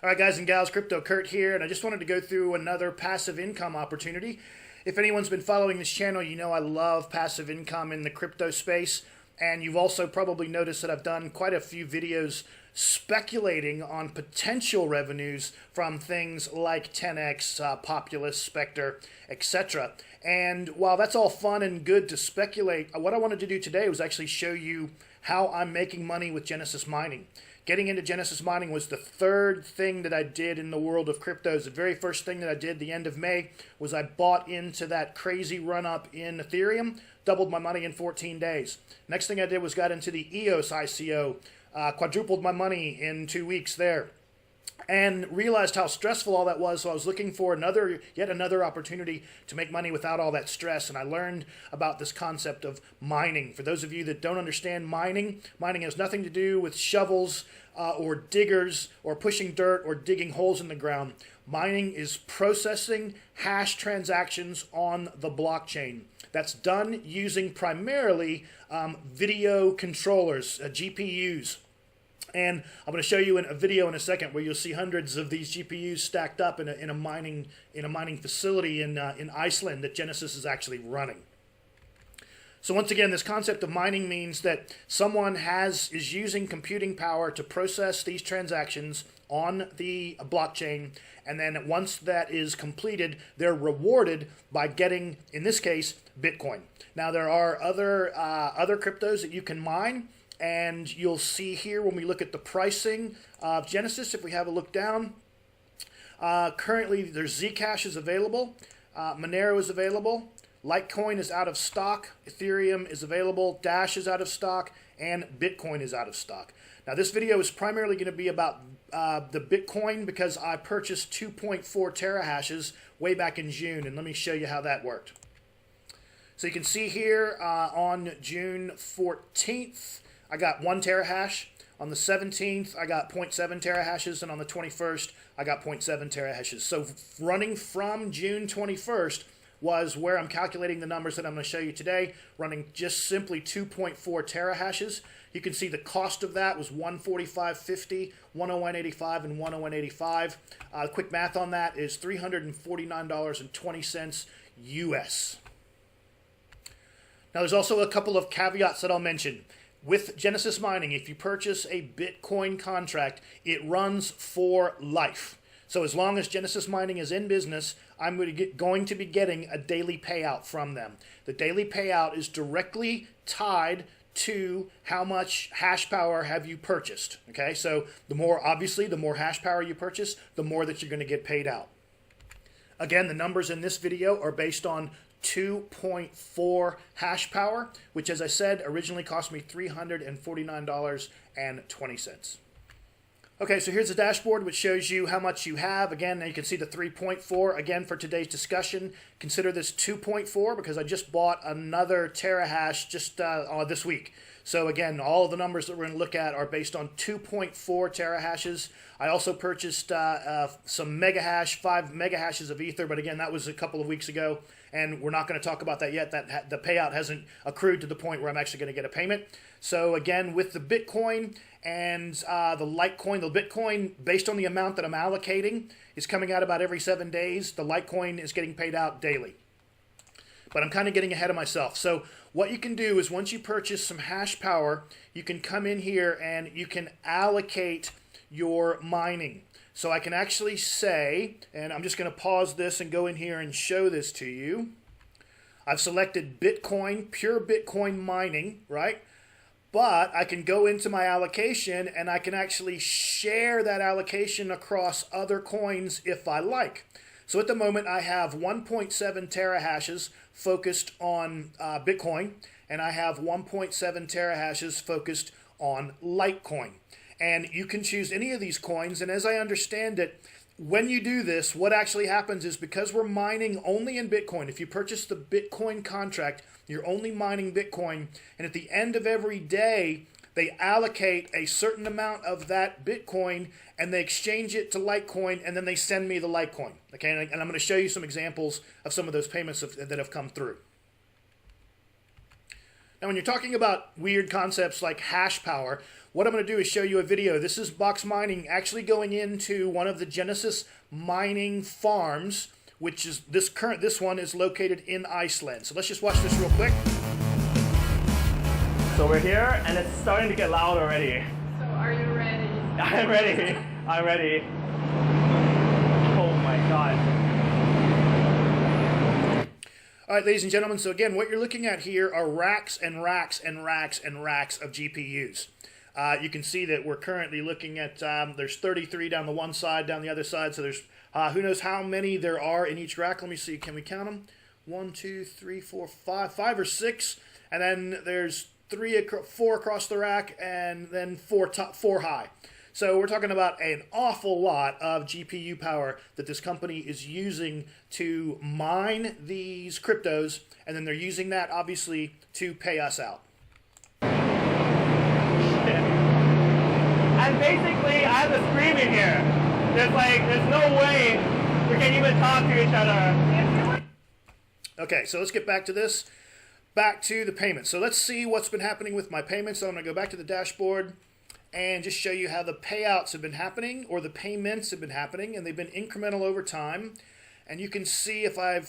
All right, guys and gals, Crypto Kurt here, and I just wanted to go through another passive income opportunity. If anyone's been following this channel, you know I love passive income in the crypto space, and you've also probably noticed that I've done quite a few videos speculating on potential revenues from things like 10x, Populous, Spectre, etc. And while that's all fun and good to speculate, what I wanted to do today was actually show you how I'm making money with Genesis Mining. Getting into Genesis Mining was the third thing that I did in the world of cryptos. The very first thing that I did the end of May was I bought into that crazy run-up in Ethereum, doubled my money in 14 days. Next thing I did was got into the EOS ICO, quadrupled my money in 2 weeks there, and realized how stressful all that was. So I was looking for yet another opportunity to make money without all that stress. And I learned about this concept of mining. For those of you that don't understand mining has nothing to do with shovels or diggers or pushing dirt or digging holes in the ground. Mining is processing hash transactions on the blockchain. That's done using primarily video controllers, GPUs. And I'm going to show you in a video in a second where you'll see hundreds of these GPUs stacked up in a mining facility in Iceland that Genesis is actually running. So once again, this concept of mining means that someone is using computing power to process these transactions on the blockchain, and then once that is completed, they're rewarded by getting, in this case, Bitcoin. Now there are other cryptos that you can mine. And you'll see here when we look at the pricing of Genesis, if we have a look down, currently there's Zcash is available, Monero is available, Litecoin is out of stock, Ethereum is available, Dash is out of stock, and Bitcoin is out of stock. Now this video is primarily going to be about the Bitcoin because I purchased 2.4 terahashes way back in June, and let me show you how that worked. So you can see here on June 14th, I got 1 terahash. On the 17th, I got 0.7 terahashes, and on the 21st, I got 0.7 terahashes. So running from June 21st was where I'm calculating the numbers that I'm going to show you today, running just simply 2.4 terahashes. You can see the cost of that was $145.50, $101.85, and $101.85. Quick math on that is $349.20 US. Now there's also a couple of caveats that I'll mention. With Genesis Mining, if you purchase a Bitcoin contract, it runs for life. So as long as Genesis Mining is in business, I'm going to be getting a daily payout from them. The daily payout is directly tied to how much hash power have you purchased. Okay, so the more hash power you purchase, the more that you're going to get paid out. Again, the numbers in this video are based on 2.4 hash power, which, as I said, originally cost me $349.20. Okay, so here's a dashboard which shows you how much you have. Again, you can see the 3.4. Again, for today's discussion, consider this 2.4 because I just bought another terahash just this week. So again, all of the numbers that we're going to look at are based on 2.4 terahashes. I also purchased some megahash, 5 megahashes of Ether, but again, that was a couple of weeks ago, and we're not going to talk about that yet. The payout hasn't accrued to the point where I'm actually going to get a payment. So again, with the Bitcoin and the Litecoin, the Bitcoin, based on the amount that I'm allocating, is coming out about every 7 days. The Litecoin is getting paid out daily. But I'm kind of getting ahead of myself. So what you can do is once you purchase some hash power, you can come in here and you can allocate your mining. So I can actually say, and I'm just going to pause this and go in here and show this to you. I've selected Bitcoin, pure Bitcoin mining, right? But I can go into my allocation and I can actually share that allocation across other coins if I like. So at the moment, I have 1.7 terahashes focused on Bitcoin, and I have 1.7 terahashes focused on Litecoin. And you can choose any of these coins, and as I understand it, when you do this, what actually happens is because we're mining only in Bitcoin, if you purchase the Bitcoin contract, you're only mining Bitcoin, and at the end of every day, they allocate a certain amount of that Bitcoin and they exchange it to Litecoin, and then they send me the Litecoin. Okay, and I'm going to show you some examples of some of those payments that have come through. Now, when you're talking about weird concepts like hash power, what I'm going to do is show you a video. This is Box Mining actually going into one of the Genesis mining farms, which is this one is located in Iceland. So let's just watch this real quick. So we're here, and it's starting to get loud already. So are you ready? I'm ready. I'm ready. Oh my god. All right, ladies and gentlemen, so again, what you're looking at here are racks and racks and racks and racks of GPUs. You can see that we're currently looking at, there's 33 down the one side, down the other side, so there's who knows how many there are in each rack. Let me see, can we count them? 1, 2, 3, 4, 5 or 6, and then there's 4 across the rack, and then 4 high. So we're talking about an awful lot of GPU power that this company is using to mine these cryptos, and then they're using that, obviously, to pay us out. And basically, I have a screaming here. There's no way we can even talk to each other. Okay, so let's get back to this. Back to the payments. So let's see what's been happening with my payments. So I'm going to go back to the dashboard and just show you how the payouts have been happening, or the payments have been happening, and they've been incremental over time. And you can see if I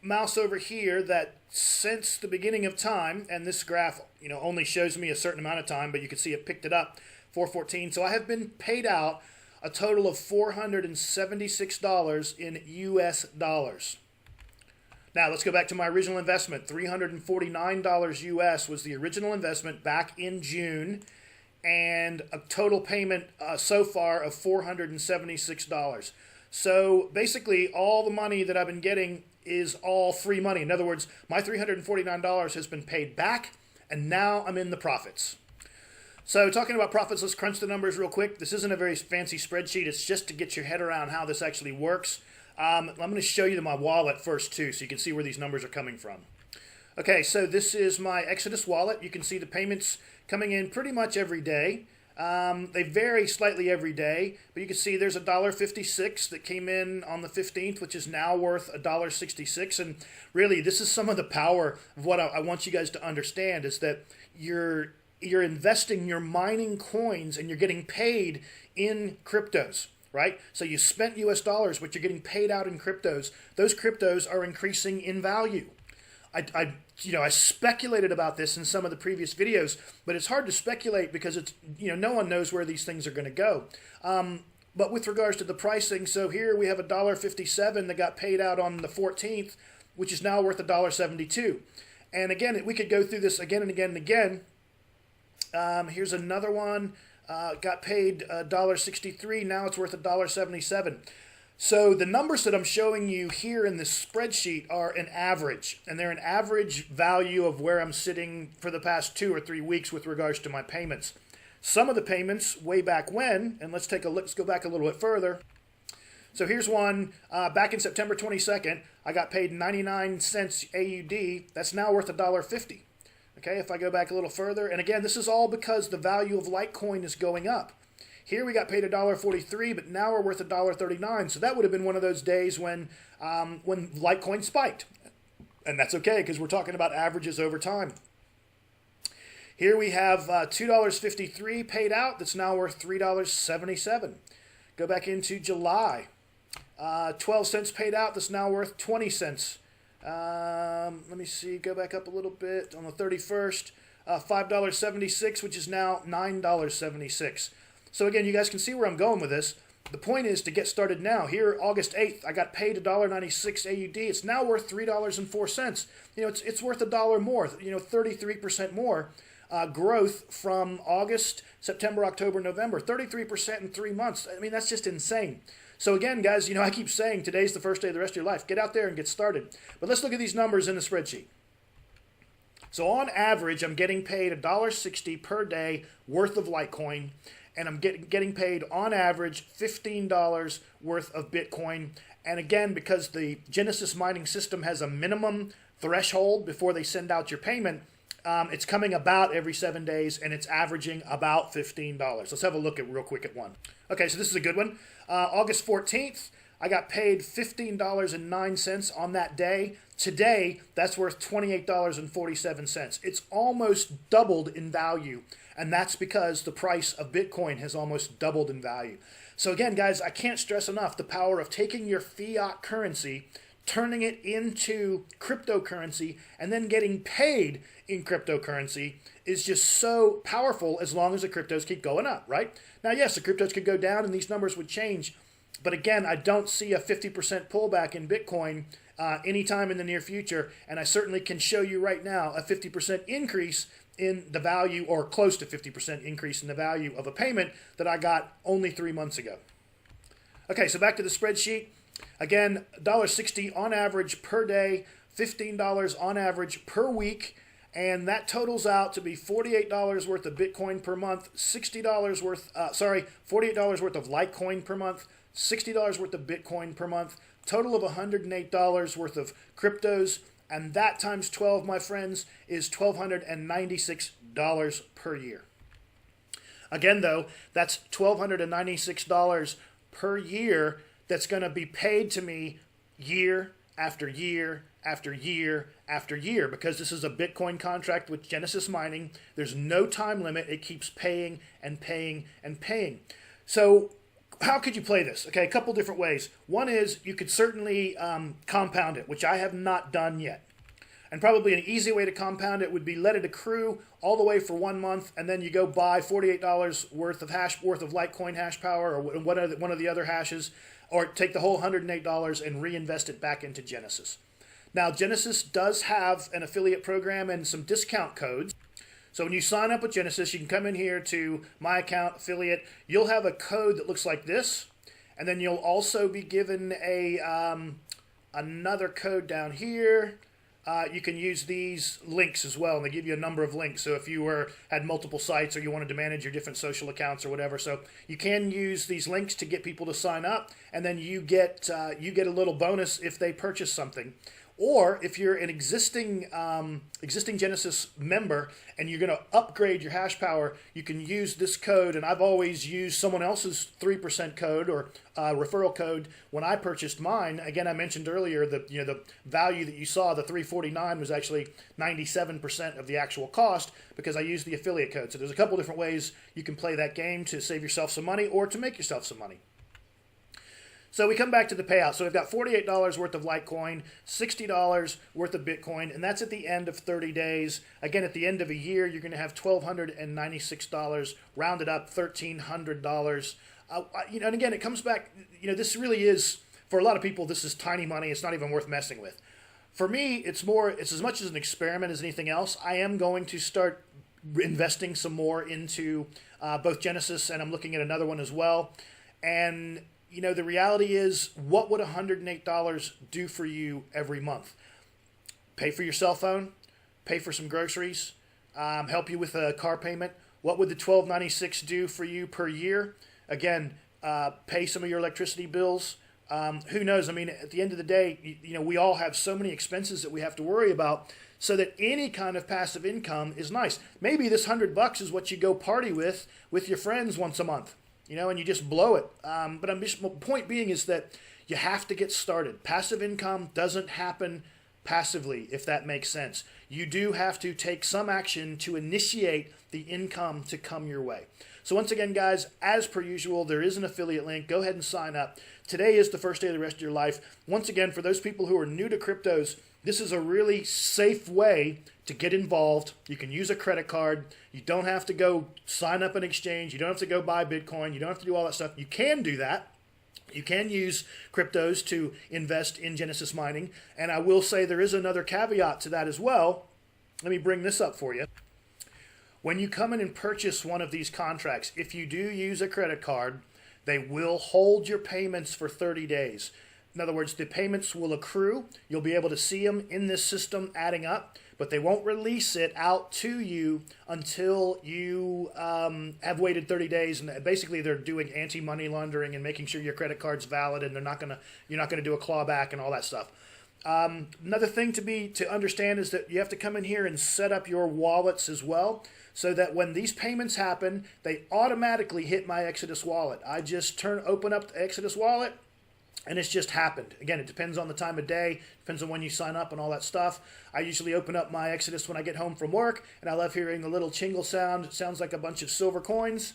mouse over here that since the beginning of time, and this graph only shows me a certain amount of time, but you can see it picked it up, 414. So I have been paid out a total of $476 in US dollars. Now let's go back to my original investment. $349 US was the original investment back in June, and a total payment so far of $476. So basically all the money that I've been getting is all free money. In other words, my $349 has been paid back, and now I'm in the profits. So talking about profits, let's crunch the numbers real quick. This isn't a very fancy spreadsheet. It's just to get your head around how this actually works. I'm going to show you my wallet first too, so you can see where these numbers are coming from. Okay, so this is my Exodus wallet. You can see the payments coming in pretty much every day. They vary slightly every day, but you can see there's $1.56 that came in on the 15th, which is now worth $1.66. And really, this is some of the power of what I want you guys to understand, is that you're investing, you're mining coins, and you're getting paid in cryptos, right? So you spent US dollars, but you're getting paid out in cryptos. Those cryptos are increasing in value. I speculated about this in some of the previous videos, but it's hard to speculate because it's, no one knows where these things are going to go. But with regards to the pricing, so here we have $1.57 that got paid out on the 14th, which is now worth $1.72. And again, we could go through this again and again and again. Here's another one, got paid $1.63, now it's worth $1.77. So the numbers that I'm showing you here in this spreadsheet are an average, and they're an average value of where I'm sitting for the past 2 or 3 weeks with regards to my payments. Some of the payments way back when, and let's take a look, let's go back a little bit further. So here's one back in September 22nd. I got paid 99 cents AUD. That's now worth $1.50. Okay, if I go back a little further, and again, this is all because the value of Litecoin is going up. Here we got paid $1.43, but now we're worth $1.39. So that would have been one of those days when Litecoin spiked. And that's okay, because we're talking about averages over time. Here we have $2.53 paid out. That's now worth $3.77. Go back into July. 12 cents paid out. That's now worth 20 cents. Let me see. Go back up a little bit. On the 31st, $5.76, which is now $9.76. So again, you guys can see where I'm going with this. The point is to get started now. Here, August 8th, I got paid $1.96 AUD. It's now worth $3.04. It's worth $1 more. 33% more growth from August, September, October, November. 33% in 3 months. I mean, that's just insane. So again, guys, I keep saying today's the first day of the rest of your life. Get out there and get started. But let's look at these numbers in the spreadsheet. So on average, I'm getting paid $1.60 per day worth of Litecoin, and I'm getting paid on average $15 worth of Bitcoin. And again, because the Genesis mining system has a minimum threshold before they send out your payment, it's coming about every 7 days, and it's averaging about $15. Let's have a look real quick at one. Okay, so this is a good one. August 14th, I got paid $15.09 on that day. Today, that's worth $28.47. It's almost doubled in value, and that's because the price of Bitcoin has almost doubled in value. So again, guys, I can't stress enough the power of taking your fiat currency, turning it into cryptocurrency, and then getting paid in cryptocurrency is just so powerful as long as the cryptos keep going up, right? Now, yes, the cryptos could go down and these numbers would change, but again, I don't see a 50% pullback in Bitcoin anytime in the near future, and I certainly can show you right now a 50% increase in the value, or close to 50% increase in the value of a payment that I got only 3 months ago. Okay, so back to the spreadsheet. Again, $1.60 on average per day, $15 on average per week, and that totals out to be $48 worth of Bitcoin per month, $48 worth of Litecoin per month, $60 worth of Bitcoin per month, total of $108 worth of cryptos, and that times 12, my friends, is $1,296 per year. Again, though, that's $1,296 per year that's going to be paid to me year after year after year after year, because this is a Bitcoin contract with Genesis Mining. There's no time limit. It keeps paying and paying and paying. So how could you play this? Okay, a couple different ways. One is you could certainly compound it, which I have not done yet. And probably an easy way to compound it would be let it accrue all the way for 1 month, and then you go buy $48 worth of Litecoin hash power, or one of the other hashes, or take the whole $108 and reinvest it back into Genesis. Now, Genesis does have an affiliate program and some discount codes. So when you sign up with Genesis, you can come in here to My Account, Affiliate. You'll have a code that looks like this, and then you'll also be given another code down here. You can use these links as well, and they give you a number of links. So if you had multiple sites, or you wanted to manage your different social accounts or whatever, so you can use these links to get people to sign up, and then you get a little bonus if they purchase something. Or if you're an existing Genesis member and you're going to upgrade your hash power, you can use this code. And I've always used someone else's 3% code or referral code when I purchased mine. Again, I mentioned earlier that the value that you saw, the $349, was actually 97% of the actual cost because I used the affiliate code. So there's a couple different ways you can play that game to save yourself some money or to make yourself some money. So we come back to the payout. So we've got $48 worth of Litecoin, $60 worth of Bitcoin, and that's at the end of 30 days. Again, at the end of a year, you're going to have $1,296, rounded up $1,300. And again, it comes back, this really is, for a lot of people, this is tiny money. It's not even worth messing with. For me, it's as much as an experiment as anything else. I am going to start investing some more into both Genesis, and I'm looking at another one as well. And the reality is, what would $108 do for you every month? Pay for your cell phone, pay for some groceries, help you with a car payment. What would the $1,296 do for you per year? Again, pay some of your electricity bills. Who knows? I mean, at the end of the day, we all have so many expenses that we have to worry about, so that any kind of passive income is nice. Maybe this $100 is what you go party with your friends once a month. And you just blow it. But my point being is that you have to get started. Passive income doesn't happen passively, if that makes sense. You do have to take some action to initiate the income to come your way. So once again, guys, as per usual, there is an affiliate link. Go ahead and sign up. Today is the first day of the rest of your life. Once again, for those people who are new to cryptos, this is a really safe way to get involved. You can use a credit card. You don't have to go sign up an exchange. You don't have to go buy Bitcoin. You don't have to do all that stuff. You can do that. You can use cryptos to invest in Genesis Mining. And I will say there is another caveat to that as well. Let me bring this up for you. When you come in and purchase one of these contracts, if you do use a credit card, they will hold your payments for 30 days. In other words, the payments will accrue. You'll be able to see them in this system adding up, but they won't release it out to you until you have waited 30 days. And basically, they're doing anti-money laundering and making sure your credit card's valid, and you're not gonna do a clawback and all that stuff. Another thing to understand is that you have to come in here and set up your wallets as well, so that when these payments happen, they automatically hit my Exodus wallet. I just open up the Exodus wallet, And it's just happened. Again, it depends on the time of day, depends on when you sign up and all that stuff. I usually open up my Exodus when I get home from work, and I love hearing the little chingle sound. It sounds like a bunch of silver coins.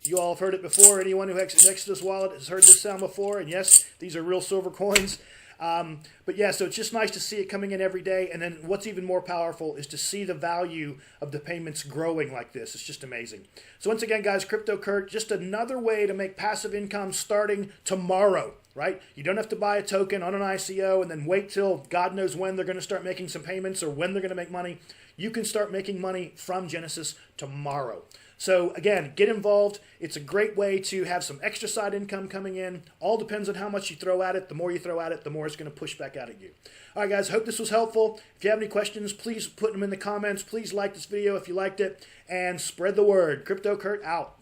You all have heard it before. Anyone who has an Exodus wallet has heard this sound before. And yes, these are real silver coins. But yeah, so it's just nice to see it coming in every day. And then what's even more powerful is to see the value of the payments growing like this. It's just amazing. So once again, guys, Crypto Kurt, just another way to make passive income starting tomorrow, right? You don't have to buy a token on an ICO and then wait till God knows when they're going to start making some payments or when they're going to make money. You can start making money from Genesis tomorrow. So again, get involved. It's a great way to have some extra side income coming in. All depends on how much you throw at it. The more you throw at it, the more it's going to push back out at you. All right, guys, hope this was helpful. If you have any questions, please put them in the comments. Please like this video if you liked it, and spread the word. Crypto Kurt out.